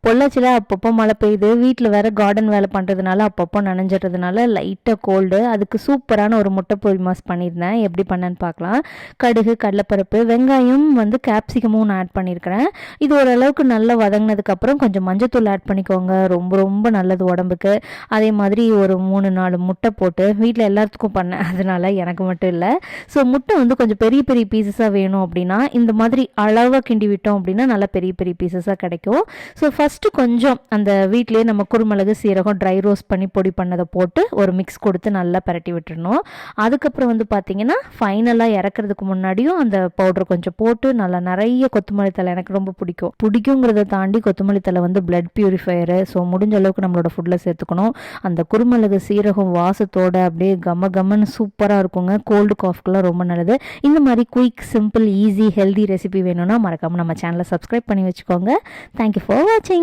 பொள்ளாச்சியில் அப்பப்போ மழை பெய்யுது, வீட்டில் வேறு கார்டன் வேலை பண்ணுறதுனால அப்பப்போ நனைஞ்சிட்றதுனால லைட்டாக கோல்டு. அதுக்கு சூப்பரான ஒரு முட்டை பொரி மாஸ் பண்ணியிருந்தேன். எப்படி பண்ணேன்னு பார்க்கலாம். கடுகு, கடலைப்பருப்பு, வெங்காயம் கேப்சிகமும் நான் ஆட் பண்ணியிருக்கிறேன். இது ஓரளவுக்கு நல்லா வதங்கினதுக்கப்புறம் கொஞ்சம் மஞ்சத்தூள் ஆட் பண்ணிக்கோங்க, ரொம்ப ரொம்ப நல்லது உடம்புக்கு. அதே மாதிரி ஒரு 3-4 முட்டை போட்டு, வீட்டில் எல்லாத்துக்கும் பண்ணேன், அதனால எனக்கு மட்டும் இல்லை. ஸோ முட்டை கொஞ்சம் பெரிய பெரிய பீசஸாக வேணும் அப்படின்னா இந்த மாதிரி அளவாக கிண்டி விட்டோம் அப்படின்னா நல்லா பெரிய பெரிய பீசஸாக கிடைக்கும். ஸோ ஃபஸ்ட்டு கொஞ்சம் அந்த வீட்டிலேயே நம்ம குருமிளகு, சீரகம் ட்ரை ரோஸ்ட் பண்ணி பொடி பண்ணதை போட்டு ஒரு மிக்ஸ் கொடுத்து நல்லா பரட்டி விட்டுறணும். அதுக்கப்புறம் பார்த்திங்கன்னா ஃபைனலாக இறக்குறதுக்கு முன்னாடியும் அந்த பவுடர் கொஞ்சம் போட்டு நல்லா நிறைய கொத்தமல்லி தழை, எனக்கு ரொம்ப பிடிக்குங்கிறத தாண்டி கொத்தமல்லி தழை பிளட் பியூரிஃபையரு. ஸோ முடிஞ்ச அளவுக்கு நம்மளோட ஃபுட்டில் சேர்த்துக்கணும். அந்த குருமிளகு சீரகம் வாசத்தோட அப்படியே கம்மன்னு சூப்பராக இருக்குங்க. கோல்டு காஃப்க்குலாம் ரொம்ப நல்லது. இந்த மாதிரி quick, simple, easy, healthy recipe வேணும்னா மறக்காமல் நம்ம சேனலை சப்ஸ்கிரைப் பண்ணி வச்சுக்கோங்க. தேங்க்யூ ஃபார் வாட்சிங்.